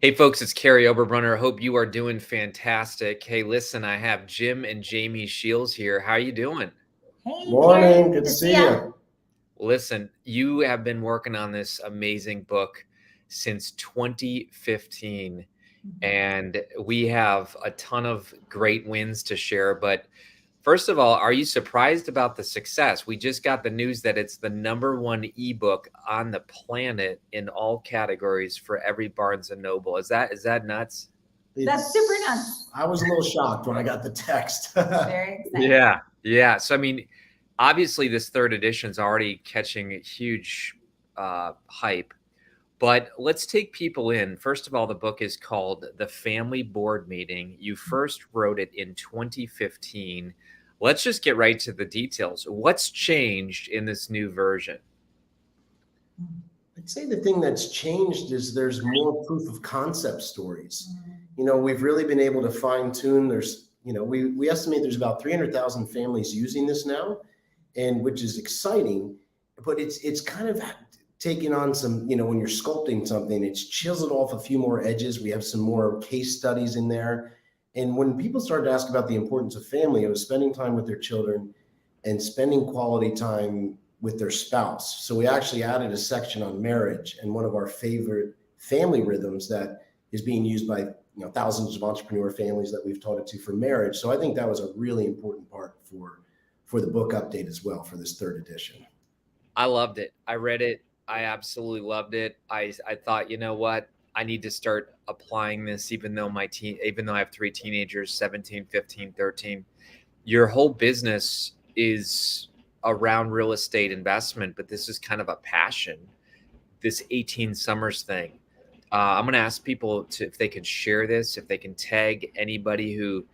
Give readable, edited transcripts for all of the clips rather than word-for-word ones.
Hey folks, it's Carrie Oberbrunner. Hope you are doing fantastic. Hey, listen, I have Jim and Jamie Sheils here. How are you doing? Hey, Morning, Carrie, good to see you. Listen, you have been working on this amazing book since 2015, and we have a ton of great wins to share. But first of all, are you surprised about the success? We just got the news that it's the #1 ebook on the planet in all categories for every Barnes and Noble. Is that nuts? That's super nuts. I was a little shocked when I got the text. Very exciting. Yeah. So I mean, obviously this third edition is already catching huge hype, but let's take people in. First of all, the book is called The Family Board Meeting. You first wrote it in 2015. Let's just get right to the details. What's changed in this new version? I'd say the thing that's changed is there's more proof of concept stories. We've really been able to fine tune. We estimate there's about 300,000 families using this now, and which is exciting, but it's kind of taking on some, when you're sculpting something, it's chiseled off a few more edges. We have some more case studies in there. And when people started to ask about the importance of family, it was spending time with their children and spending quality time with their spouse. So we actually added a section on marriage, and one of our favorite family rhythms that is being used by thousands of entrepreneur families that we've taught it to for marriage. So I think that was a really important part for the book update as well for this third edition. I loved it. I read it. I absolutely loved it. I thought, you know what? I need to start applying this, even though I have 3 teenagers, 17, 15, 13. Your whole business is around real estate investment, but this is kind of a passion, this 18 summers thing. I'm going to ask people if they can share this, if they can tag anybody who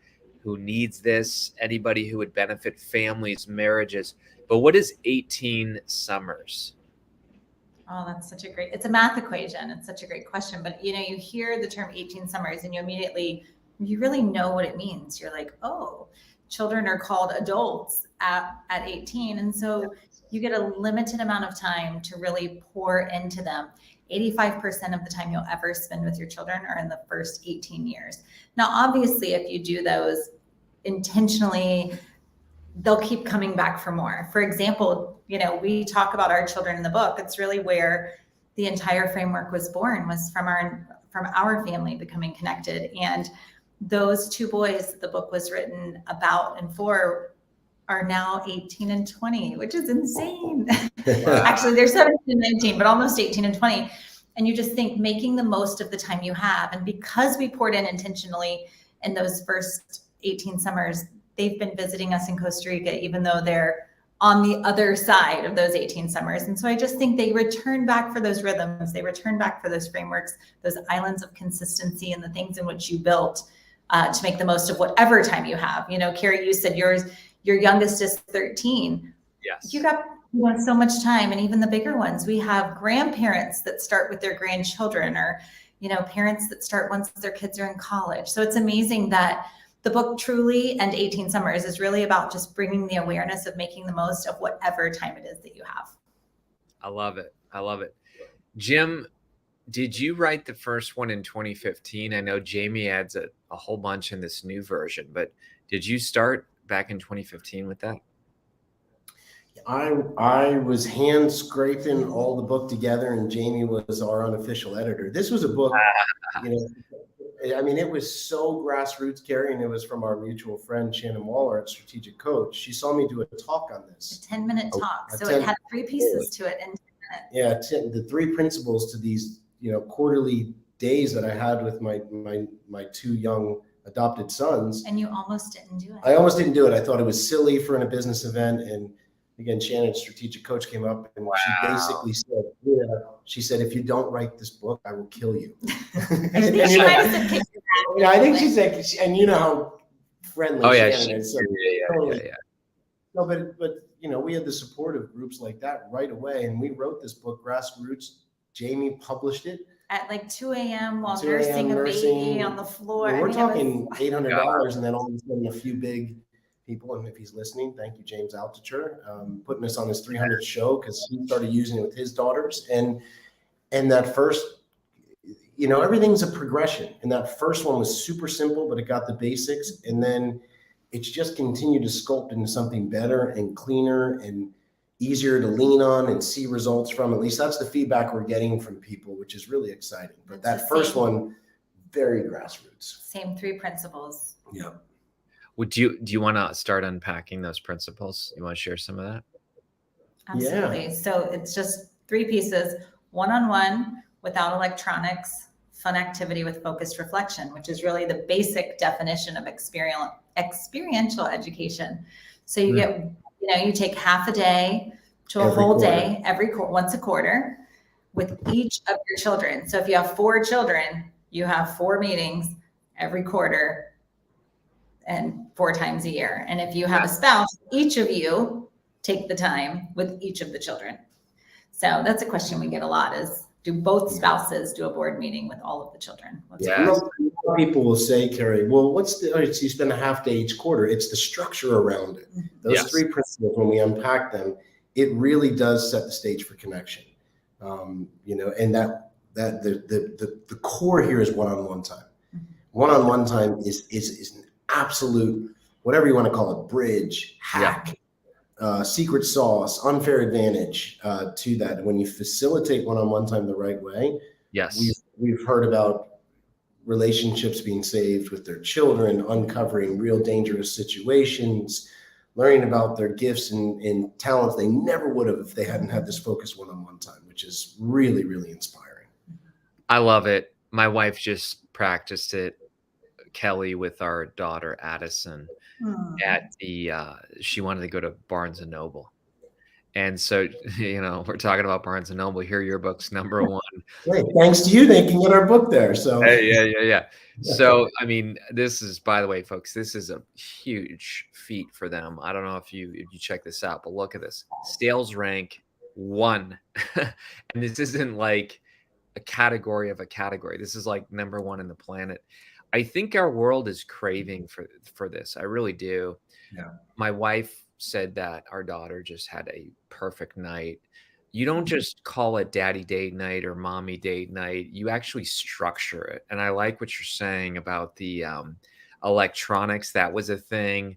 needs this, anybody who would benefit, families, marriages. But what is 18 summers? Oh, it's a math equation. It's such a great question. But you hear the term 18 summers and you really know what it means. You're like, oh, children are called adults at 18. And so you get a limited amount of time to really pour into them. 85% of the time you'll ever spend with your children are in the first 18 years. Now, obviously, if you do those intentionally, they'll keep coming back for more. For example, we talk about our children in the book. It's really where the entire framework was born, was from our family becoming connected. And those 2 boys the book was written about and for are now 18 and 20, which is insane. Actually, they're 17 and 19, but almost 18 and 20. And you just think making the most of the time you have. And because we poured in intentionally in those first 18 summers, they've been visiting us in Costa Rica, even though they're on the other side of those 18 summers. And so I just think they return back for those rhythms. They return back for those frameworks, those islands of consistency and the things in which you built to make the most of whatever time you have. Carrie, you said your youngest is 13. Yes. You got so much time. And even the bigger ones, we have grandparents that start with their grandchildren, or, parents that start once their kids are in college. So it's amazing that the book truly, and 18 summers, is really about just bringing the awareness of making the most of whatever time it is that you have. I love it. Jim, did you write the first one in 2015? I know Jamie adds a whole bunch in this new version, but did you start back in 2015 with that? I was hand scraping all the book together, and Jamie was our unofficial editor. This was a book, it was so grassroots, Carrie, and it was from our mutual friend, Shannon Waller at Strategic Coach. She saw me do a talk on this. A 10-minute talk. It had 3 pieces to it in 10 minutes. Yeah, the 3 principles to these, quarterly days that I had with my 2 young adopted sons. And you almost didn't do it. I almost didn't do it. I thought it was silly for a business event. And again, Shannon, Strategic Coach, came up and she basically said, if you don't write this book, I will kill you. I think she might have said kick your ass. I think she said, and you know how friendly Shannon is. So Yeah. No, but we had the support of groups like that right away. And we wrote this book, Grassroots. Jamie published it. At like 2 a.m. while nursing a baby on the floor. We're talking $800, and then all of a sudden a few big people, and if he's listening, thank you, James Altucher, putting us on his 300th show, because he started using it with his daughters. And that first, you know, everything's a progression. And that first one was super simple, but it got the basics. And then it's just continued to sculpt into something better and cleaner and easier to lean on and see results from. At least that's the feedback we're getting from people, which is really exciting. But that first one, very grassroots. Same 3 principles. Yeah. Do you want to start unpacking those principles? You want to share some of that? Absolutely. Yeah. So it's just 3 pieces: one-on-one, without electronics, fun activity with focused reflection, which is really the basic definition of experiential education. So you get, you know, you take half a day to a whole day, once a quarter, with each of your children. So if you have 4 children, you have 4 meetings every quarter and 4 times a year. And if you have a spouse, each of you take the time with each of the children. So that's a question we get a lot: is do both spouses do a board meeting with all of the children? Yeah. People will say, Carrie, well, you spend a half day each quarter. It's the structure around it. Those 3 principles, when we unpack them, it really does set the stage for connection. You know, and that the core here is one-on-one time. One-on-one time is an absolute, whatever you want to call it, bridge, hack, secret sauce, unfair advantage to that. And when you facilitate one-on-one time the right way, we've heard about relationships being saved with their children, uncovering real dangerous situations, learning about their gifts and talents they never would have if they hadn't had this focused one-on-one time, which is really, really inspiring. I love it. My wife just practiced it, Kelly, with our daughter Addison at the she wanted to go to Barnes and Noble. And so, you know, we're talking about Barnes and Noble. Here, your book's #1. Great. Thanks to you, they can get our book there. So yeah. So, I mean, this is, by the way, folks, this is a huge feat for them. I don't know if you check this out, but look at this. Sales rank 1. And this isn't like a category of a category. This is like #1 in the planet. I think our world is craving for this. I really do. Yeah. My wife said that our daughter just had a perfect night. You don't just call it daddy date night or mommy date night. You actually structure it. And I like what you're saying about the electronics. That was a thing.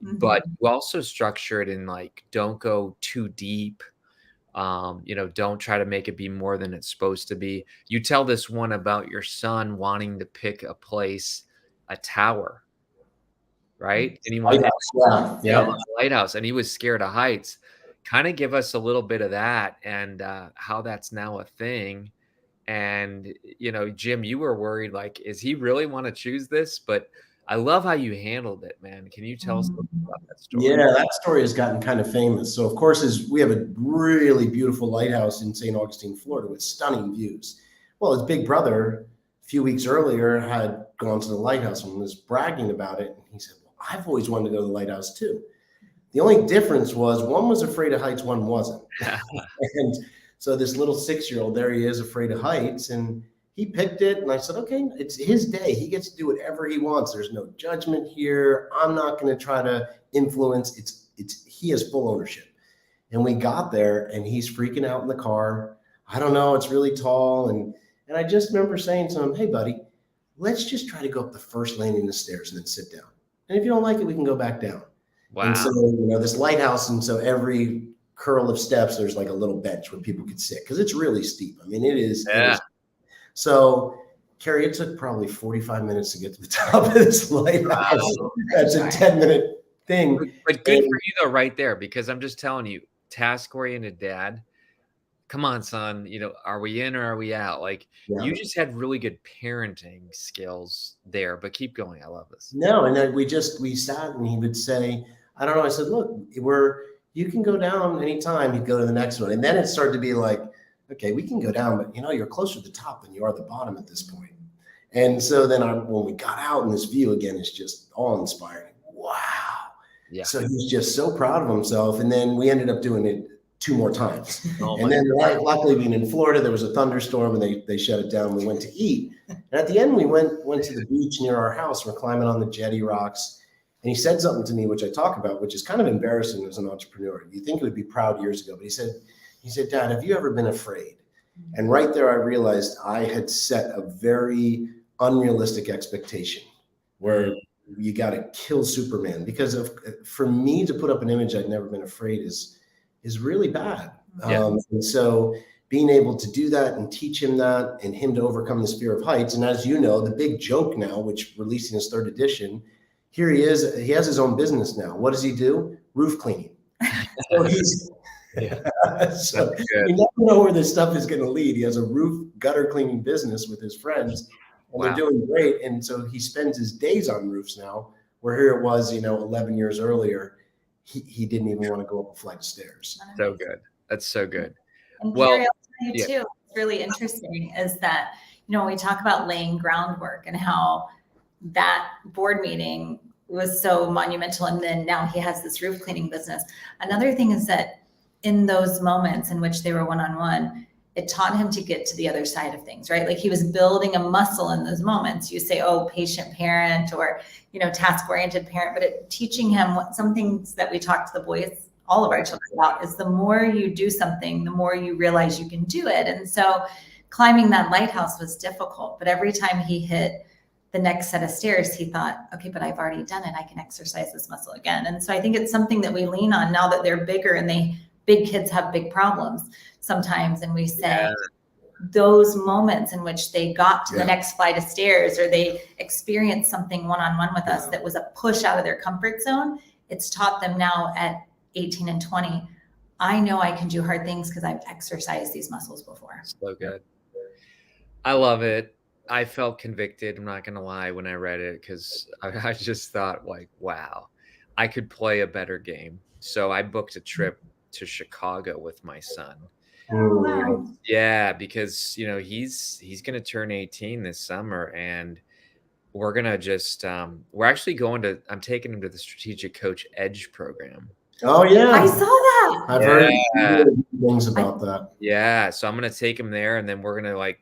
But you also structure it in like, don't go too deep. You know, don't try to make it be more than it's supposed to be. You tell this one about your son wanting to pick a place, a tower, right? And he wanted a lighthouse, and he was scared of heights. Kind of give us a little bit of that and how that's now a thing. And, you know, Jim, you were worried, like, is he really want to choose this? But I love how you handled it, man. Can you tell us a little bit about that story? Yeah, that story has gotten kind of famous. So, of course, we have a really beautiful lighthouse in St. Augustine, Florida, with stunning views. Well, his big brother, a few weeks earlier, had gone to the lighthouse and was bragging about it. And he said, well, I've always wanted to go to the lighthouse too. The only difference was one was afraid of heights, one wasn't. And so this little 6-year-old, there he is, afraid of heights. And he picked it, and I said, okay, it's his day. He gets to do whatever he wants. There's no judgment here. I'm not going to try to influence. He has full ownership. And we got there, and he's freaking out in the car. I don't know, it's really tall. And I just remember saying to him, hey, buddy, let's just try to go up the first landing of the stairs and then sit down. And if you don't like it, we can go back down. Wow. And so, you know, this lighthouse, and so every curl of steps, there's like a little bench where people could sit, because it's really steep. I mean, it is. So, Carrie, it took probably 45 minutes to get to the top of this lighthouse. Wow. That's a 10-minute thing. But good for you, though, right there, because I'm just telling you, task-oriented dad, come on, son, you know, are we in or are we out? Like, you just had really good parenting skills there, but keep going. I love this. No, and then we sat, and he would say, I don't know. I said, look, you can go down anytime. He'd go to the next one. And then it started to be like, okay, we can go down, but, you know, you're closer to the top than you are the bottom at this point. And so then when we got out, and this view again is just awe-inspiring. Wow. Yeah. So he's just so proud of himself. And then we ended up doing it 2 more times. And then luckily, being in Florida, there was a thunderstorm, and they shut it down. We went to eat. And at the end, we went to the beach near our house. We're climbing on the jetty rocks. And he said something to me, which I talk about, which is kind of embarrassing as an entrepreneur. You think it would be proud years ago, but he said, Dad, have you ever been afraid? And right there, I realized I had set a very unrealistic expectation where you got to kill Superman, because for me to put up an image I'd never been afraid is really bad. Yeah. And so being able to do that and teach him that, and him to overcome this fear of heights. And as you know, the big joke now, which releasing his 3rd edition, here he is, he has his own business now. What does he do? Roof cleaning. So he's so you never know where this stuff is going to lead. He has a roof gutter cleaning business with his friends, and they're doing great. And so he spends his days on roofs now, where here it was, 11 years earlier, he didn't even want to go up a flight of stairs. So good. That's so good. And Carrie, I'll tell you too, what's really interesting is that, when we talk about laying groundwork and how that board meeting was so monumental, and then now he has this roof cleaning business. Another thing is that in those moments in which they were one-on-one, it taught him to get to the other side of things, right? Like he was building a muscle in those moments. You say, oh, patient parent, or, task-oriented parent, but teaching him some things that we talk to the boys, all of our children, about is the more you do something, the more you realize you can do it. And so climbing that lighthouse was difficult, but every time he hit the next set of stairs, he thought, okay, but I've already done it. I can exercise this muscle again. And so I think it's something that we lean on now that they're bigger, and big kids have big problems sometimes. And we say those moments in which they got to the next flight of stairs, or they experienced something one-on-one with us that was a push out of their comfort zone, it's taught them now at 18 and 20, I know I can do hard things because I've exercised these muscles before. So good. I love it. I felt convicted, I'm not going to lie, when I read it, because I just thought, like, wow, I could play a better game. So I booked a trip to Chicago with my son. Wow. Yeah, because, he's going to turn 18 this summer, and we're going to just, we're actually I'm taking him to the Strategic Coach Edge program. Oh, yeah. I saw that. I've heard things about that. Yeah. So I'm going to take him there, and then we're going to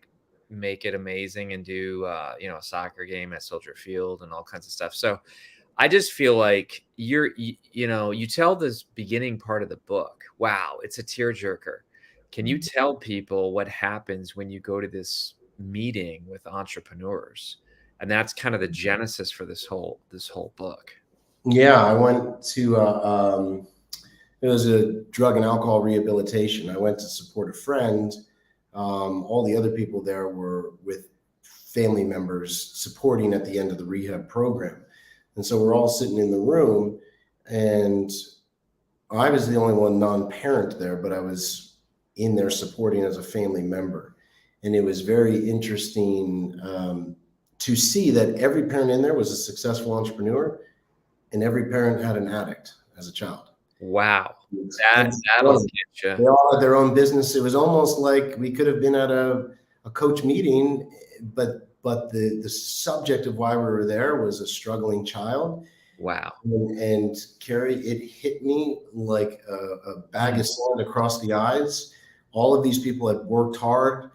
make it amazing and do, a soccer game at Soldier Field and all kinds of stuff. So I just feel like you tell this beginning part of the book. Wow. It's a tearjerker. Can you tell people what happens when you go to this meeting with entrepreneurs? And that's kind of the genesis for this whole book. Yeah, I went to it was a drug and alcohol rehabilitation. I went to support a friend. All the other people there were with family members supporting at the end of the rehab program. And so we're all sitting in the room, and I was the only one non-parent there, but I was in there supporting as a family member. And it was very interesting to see that every parent in there was a successful entrepreneur, and every parent had an addict as a child. Wow. That'll get you. They all had their own business. It was almost like we could have been at a coach meeting, but the subject of why we were there was a struggling child. Wow. And Carrie, it hit me like a bag of sand across the eyes. All of these people had worked hard,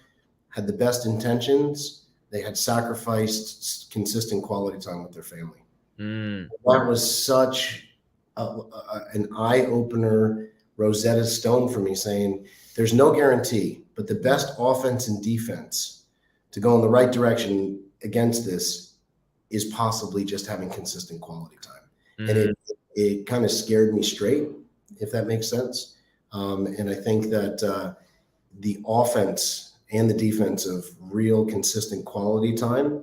had the best intentions. They had sacrificed consistent quality time with their family. That was such an eye-opener, Rosetta Stone for me, saying there's no guarantee, but the best offense and defense to go in the right direction against this is possibly just having consistent quality time. And it kind of scared me straight, if that makes sense. And I think that the offense and the defense of real consistent quality time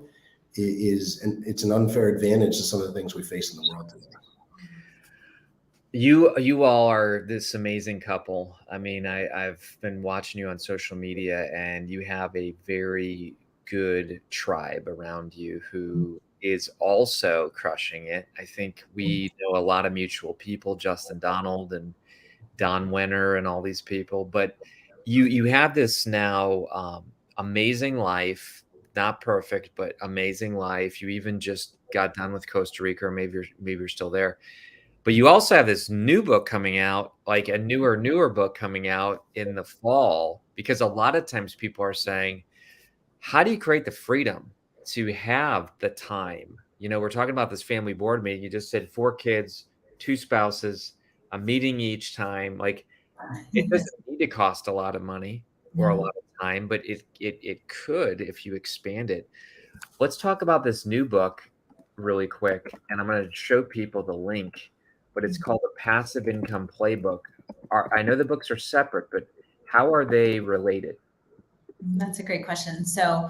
it's an unfair advantage to some of the things we face in the world today. You all are this amazing couple. I mean, I've been watching you on social media, and you have a very good tribe around you who is also crushing it. I think we know a lot of mutual people, Justin Donald and Don Wenner and all these people, but you have this now amazing life. Not perfect, but amazing life. You even just got done with Costa Rica, or maybe you're still there. But you also have this new book coming out, like a newer book coming out in the fall, because a lot of times people are saying, how do you create the freedom to have the time? We're talking about this family board meeting. You just said 4 kids, 2 spouses, a meeting each time. Like, it doesn't need to cost a lot of money or a lot of time, but it could if you expand it. Let's talk about this new book really quick, and I'm going to show people the link, but it's called The Passive Income Playbook. I know the books are separate, but how are they related? That's a great question. So,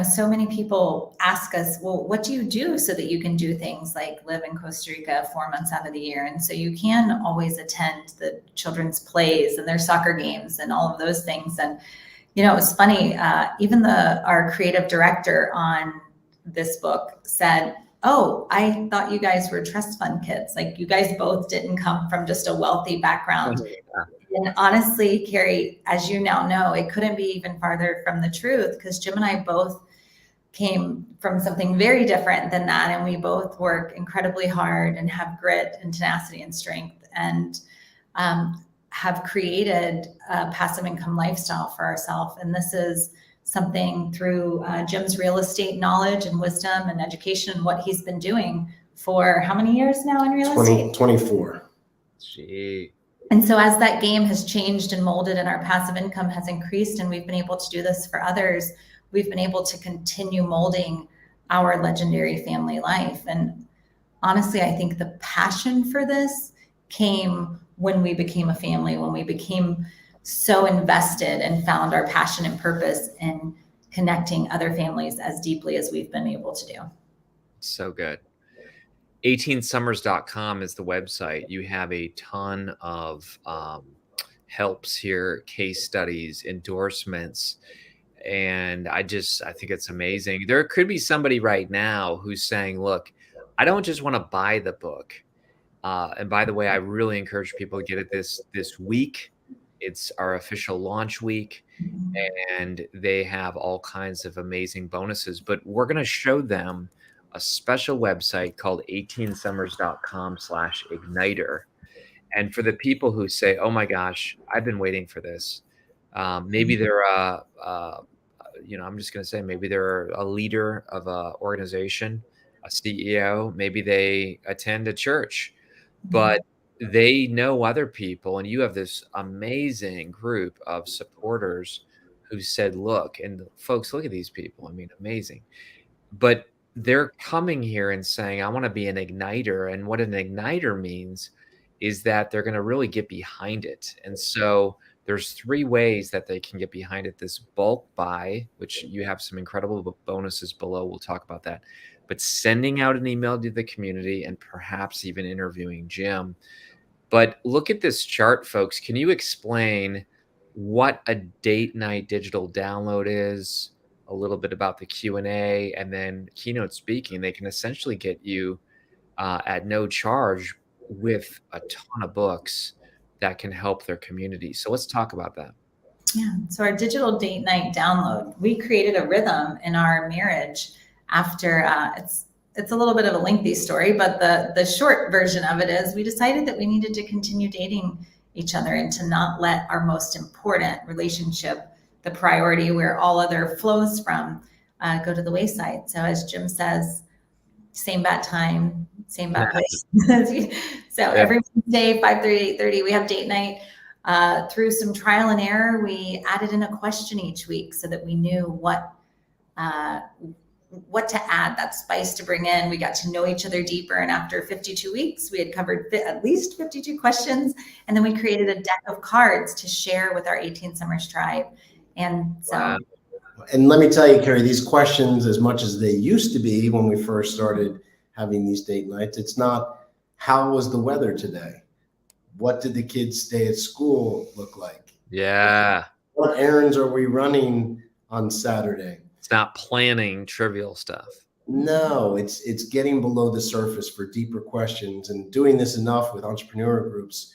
so many people ask us, well, what do you do so that you can do things like live in Costa Rica 4 months out of the year? And so you can always attend the children's plays and their soccer games and all of those things. And, it was funny, even our creative director on this book said, oh, I thought you guys were trust fund kids. Like, you guys both didn't come from just a wealthy background. And honestly, Carrie, as you now know, it couldn't be even farther from the truth, because Jim and I both came from something very different than that. And we both work incredibly hard and have grit and tenacity and strength, and have created a passive income lifestyle for ourselves. And this is something through Jim's real estate knowledge and wisdom and education, what he's been doing for how many years now in real estate? 24. Gee. And so as that game has changed and molded and our passive income has increased and we've been able to do this for others, we've been able to continue molding our legendary family life. And honestly, I think the passion for this came when we became a family, when we became so invested and found our passion and purpose in connecting other families as deeply as we've been able to do. So good. 18summers.com is the website. You have a ton of helps here, case studies, endorsements. And I think it's amazing. There could be somebody right now who's saying, look, I don't just want to buy the book. And by the way, I really encourage people to get it this week. It's our official launch week, and they have all kinds of amazing bonuses. But we're going to show them a special website called 18summers.com/igniter. And for the people who say, oh my gosh, I've been waiting for this. Maybe they're I'm just going to say, maybe they're a leader of an organization, a CEO, maybe they attend a church, but they know other people. And you have this amazing group of supporters who said, look, and folks, look at these people. I mean, amazing. But they're coming here and saying, I want to be an igniter. And what an igniter means is that they're going to really get behind it. And so there's 3 ways that they can get behind it. This bulk buy, which you have some incredible bonuses below. We'll talk about that. But sending out an email to the community and perhaps even interviewing Jim. But look at this chart, folks. Can you explain what a date night digital download is, a little bit about the Q&A, and then keynote speaking? They can essentially get you at no charge with a ton of books that can help their community. So let's talk about that. Yeah. So our digital date night download, we created a rhythm in our marriage after it's a little bit of a lengthy story, but the short version of it is we decided that we needed to continue dating each other and to not let our most important relationship, the priority where all other flows from, go to the wayside. So as Jim says, same bat time, same bat place. So every Wednesday, 5:30, 8:30, we have date night. Through some trial and error, we added in a question each week so that we knew what to add, that spice to bring in. We got to know each other deeper. And after 52 weeks, we had covered at least 52 questions. And then we created a deck of cards to share with our 18 Summers tribe. And so. Wow. And let me tell you, Carrie, these questions, as much as they used to be when we first started having these date nights, it's not, how was the weather today? What did the kids' day at school look like? Yeah. What errands are we running on Saturday? It's not planning trivial stuff. No, it's getting below the surface for deeper questions, and doing this enough with entrepreneur groups.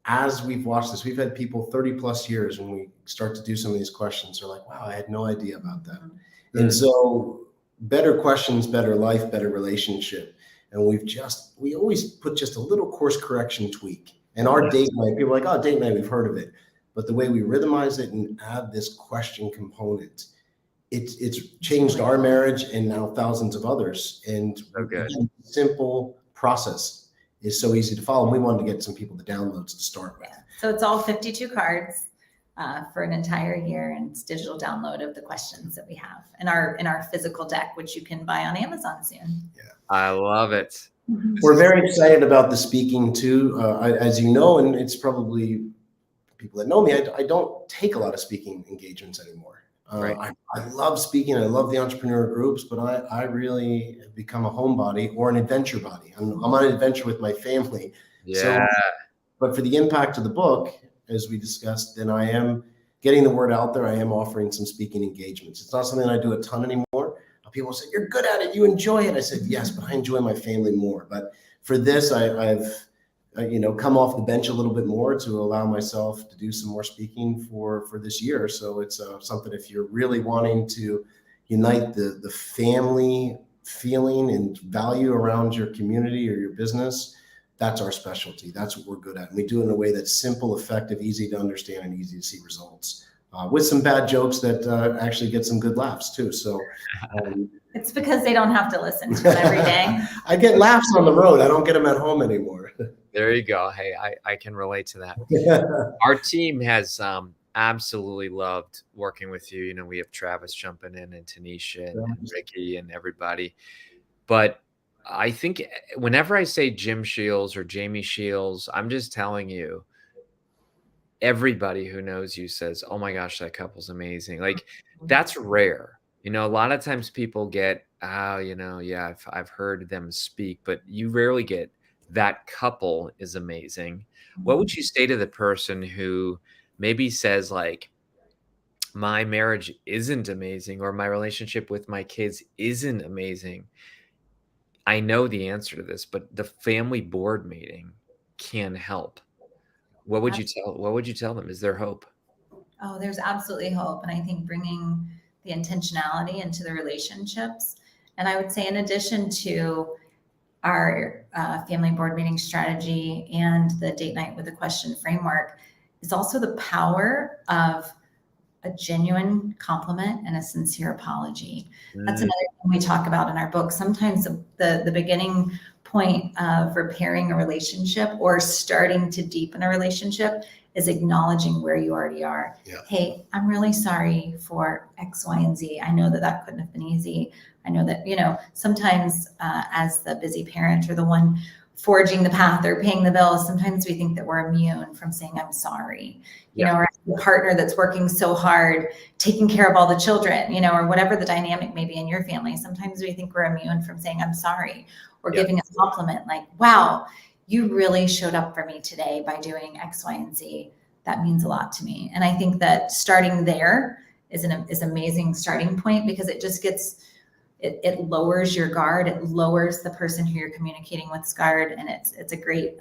As we've watched this, we've had people 30 plus years when we start to do some of these questions, they're like, wow, I had no idea about that. Mm-hmm. And so better questions, better life, better relationship. And we always put just a little course correction tweak. And our date night, people are like, oh, date night, we've heard of it. But the way we rhythmize it and add this question component, it's changed our marriage and now thousands of others. And again, simple process is so easy to follow. And we wanted to get some people the downloads to start with. Yeah. So it's all 52 cards. for an entire year, and it's digital download of the questions that we have in our physical deck, which you can buy on Amazon soon. Yeah, I love it. We're very excited about the speaking too. As you know, and it's probably people that know me, I don't take a lot of speaking engagements anymore. Right. I love speaking. I love the entrepreneur groups, but I really have become a homebody or an adventure body. I'm on an adventure with my family. Yeah. So, but for the impact of the book, as we discussed, then I am getting the word out there. I am offering some speaking engagements. It's not something I do a ton anymore. People say, "You're good at it. You enjoy it." I said, "Yes, but I enjoy my family more." But for this, I've come off the bench a little bit more to allow myself to do some more speaking for this year. So it's something, if you're really wanting to unite the family feeling and value around your community or your business, that's our specialty. That's what we're good at. And we do it in a way that's simple, effective, easy to understand, and easy to see results. With some bad jokes that actually get some good laughs too. So it's because they don't have to listen to it every day. I get laughs on the road. I don't get them at home anymore. There you go. Hey, I can relate to that. Our team has absolutely loved working with you. You know, we have Travis jumping in and Tanisha and Ricky and everybody. But I think whenever I say Jim Sheils or Jamie Sheils, I'm just telling you, everybody who knows you says, "Oh my gosh, that couple's amazing." Like, that's rare. You know, a lot of times people get, "Oh, yeah, I've heard them speak," but you rarely get that couple is amazing. What would you say to the person who maybe says like, "My marriage isn't amazing," or "My relationship with my kids isn't amazing. I know the answer to this, but the family board meeting can help." What would you tell them? Is there hope? Oh, there's absolutely hope. And I think bringing the intentionality into the relationships. And I would say, in addition to our family board meeting strategy and the date night with a question framework, is also the power of a genuine compliment and a sincere apology. That's another thing we talk about in our book. Sometimes the beginning point of repairing a relationship or starting to deepen a relationship is acknowledging where you already are. Yeah. Hey, I'm really sorry for X, Y, and Z. I know that couldn't have been easy. I know that, sometimes as the busy parent or the one forging the path or paying the bills, sometimes we think that we're immune from saying, "I'm sorry," or the partner that's working so hard, taking care of all the children, or whatever the dynamic may be in your family. Sometimes we think we're immune from saying, "I'm sorry," or giving a compliment like, "Wow, you really showed up for me today by doing X, Y, and Z. That means a lot to me." And I think that starting there is an amazing starting point, because it just it lowers your guard. It lowers the person who you're communicating with's guard. And it's a great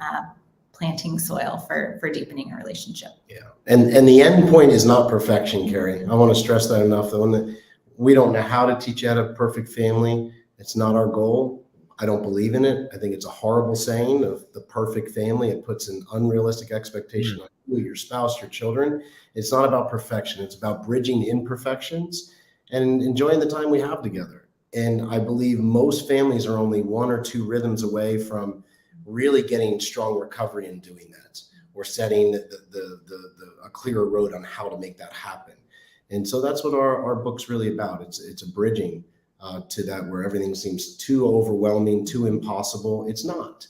planting soil for deepening a relationship. Yeah. And the end point is not perfection, Carrie. I want to stress that enough, though. We don't know how to teach you how to have a perfect family. It's not our goal. I don't believe in it. I think it's a horrible saying of the perfect family. It puts an unrealistic expectation on you, your spouse, your children. It's not about perfection. It's about bridging imperfections and enjoying the time we have together. And I believe most families are only one or two rhythms away from really getting strong recovery in doing that, or setting a clearer road on how to make that happen. And so that's what our book's really about. It's a bridging to that, where everything seems too overwhelming, too impossible. It's not.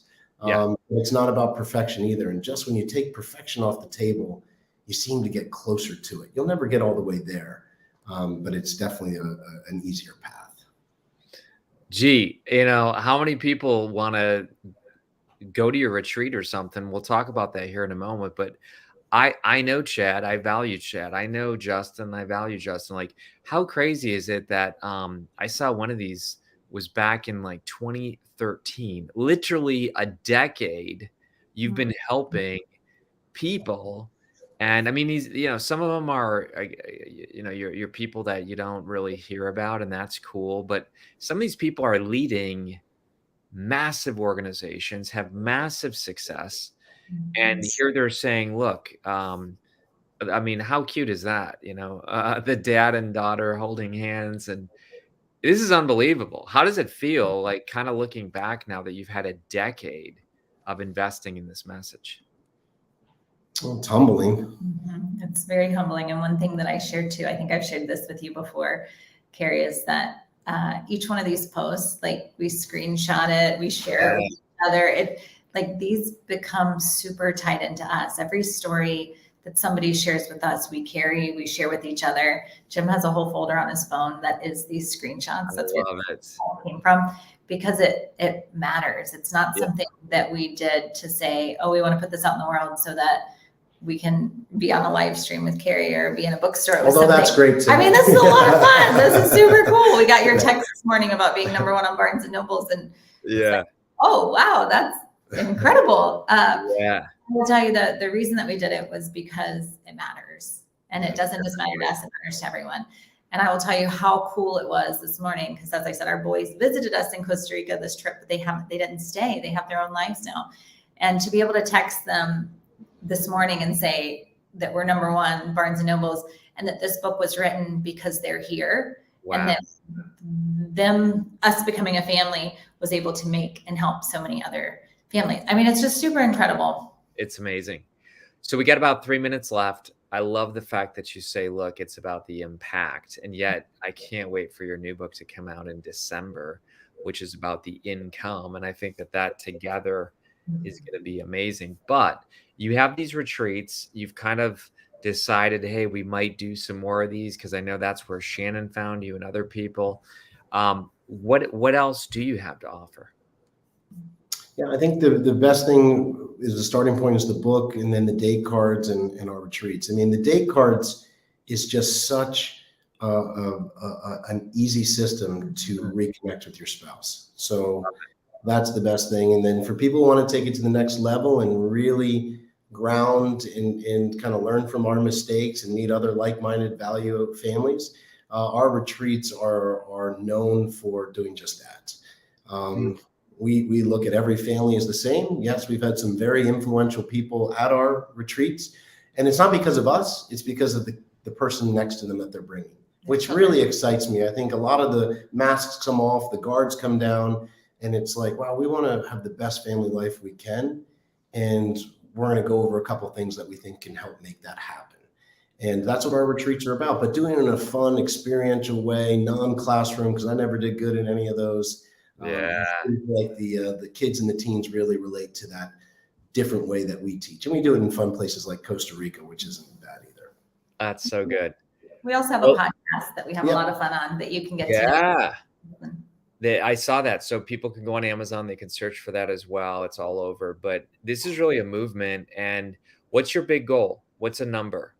It's not about perfection either. And just when you take perfection off the table, you seem to get closer to it. You'll never get all the way there, but it's definitely an easier path. Gee, how many people want to go to your retreat or something? We'll talk about that here in a moment. But I know Chad. I value Chad. I know Justin. I value Justin. Like, how crazy is it that I saw one of these was back in like 2013, literally a decade. You've been helping people. And I mean, some of them are, your people that you don't really hear about, and that's cool. But some of these people are leading massive organizations, have massive success. And here they're saying, look, I mean, how cute is that? The dad and daughter holding hands, and this is unbelievable. How does it feel, like, kind of looking back now that you've had a decade of investing in this message? Well, it's humbling. It's very humbling. And one thing that I shared too, I think I've shared this with you before, Carrie, is that each one of these posts, like we screenshot it, we share it with each other. It like these become super tied into us. Every story that somebody shares with us, we share with each other. Jim has a whole folder on his phone that is these screenshots. That's where it all came from, because it matters. It's not something that we did to say, oh, we want to put this out in the world so that we can be on a live stream with Carrie or be in a bookstore. Although that's great too. I mean, this is a lot of fun. This is super cool. We got your text this morning about being #1 on Barnes and Nobles, and like, oh wow, that's incredible. Yeah. I will tell you that the reason that we did it was because it matters, and it doesn't just matter to us; it matters to everyone. And I will tell you how cool it was this morning, because as I said, our boys visited us in Costa Rica this trip, but they didn't stay. They have their own lives now, and to be able to text them this morning and say that we're #1 Barnes and Nobles, and that this book was written because they're here, and that us becoming a family was able to make and help so many other families. I mean, it's just super incredible. It's amazing. So we got about 3 minutes left. I love the fact that you say, look, it's about the impact. And yet I can't wait for your new book to come out in December, which is about the income. And I think that together is going to be amazing. But you have these retreats. You've kind of decided, hey, we might do some more of these, because I know that's where Shannon found you and other people. What else do you have to offer? Yeah, I think the best thing is the starting point is the book, and then the date cards and our retreats. I mean, the date cards is just such an easy system to reconnect with your spouse. So that's the best thing. And then for people who want to take it to the next level and really ground and kind of learn from our mistakes and meet other like-minded value families, our retreats are known for doing just that. We look at every family as the same. Yes, we've had some very influential people at our retreats, and it's not because of us, it's because of the person next to them that they're bringing, which really excites me. I think a lot of the masks come off, the guards come down, and it's like, wow, we want to have the best family life we can, and we're going to go over a couple of things that we think can help make that happen. And that's what our retreats are about, but doing it in a fun, experiential way, non-classroom, because I never did good in any of those. Like the kids and the teens really relate to that different way that we teach. And we do it in fun places like Costa Rica, which isn't bad either. That's so good. We also have a podcast that we have a lot of fun on that you can get to know. I saw that. So people can go on Amazon. They can search for that as well. It's all over. But this is really a movement. And what's your big goal? What's a number?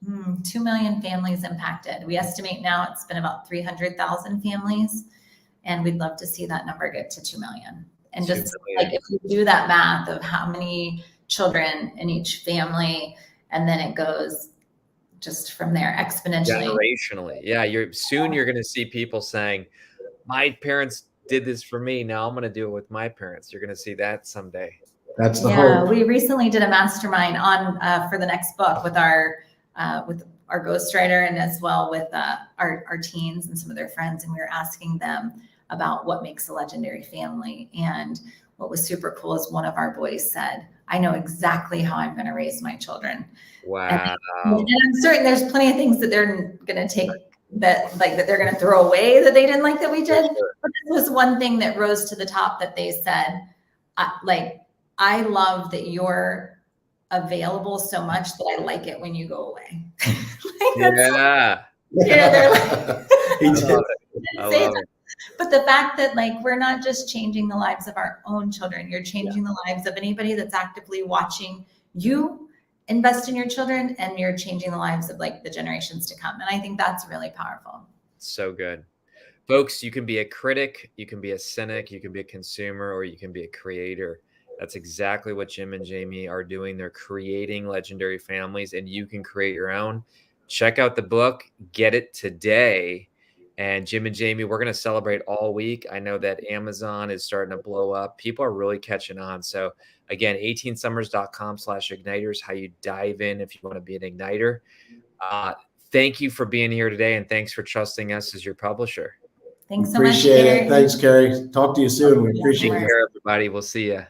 2 million families impacted. We estimate now it's been about 300,000 families. And we'd love to see that number get to 2 million. And just like if you do that math of how many children in each family, and then it goes just from there exponentially. Generationally. Yeah. You're going to see people saying, my parents did this for me. Now I'm going to do it with my parents. You're going to see that someday. That's the hope. We recently did a mastermind on for the next book with our ghostwriter, and as well with our teens and some of their friends. And we were asking them about what makes a legendary family. And what was super cool is one of our boys said, I know exactly how I'm going to raise my children. Wow. And I'm certain there's plenty of things that they're going to take that they're going to throw away that they didn't like that we did. But this was one thing that rose to the top that they said, I love that you're available so much that I like it when you go away. They're like, but the fact that we're not just changing the lives of our own children, you're changing the lives of anybody that's actively watching you invest in your children, and you're changing the lives of the generations to come. And I think that's really powerful. So good. Folks, you can be a critic, you can be a cynic, you can be a consumer, or you can be a creator. That's exactly what Jim and Jamie are doing. They're creating legendary families, and you can create your own. Check out the book, get it today. And Jim and Jamie, we're going to celebrate all week. I know that Amazon is starting to blow up. People are really catching on. So again, 18summers.com/igniters, how you dive in if you want to be an igniter. Thank you for being here today, and thanks for trusting us as your publisher. Thanks so much. Appreciate it. Thanks, Carrie. Talk to you soon. We appreciate it. Take care, everybody. We'll see you.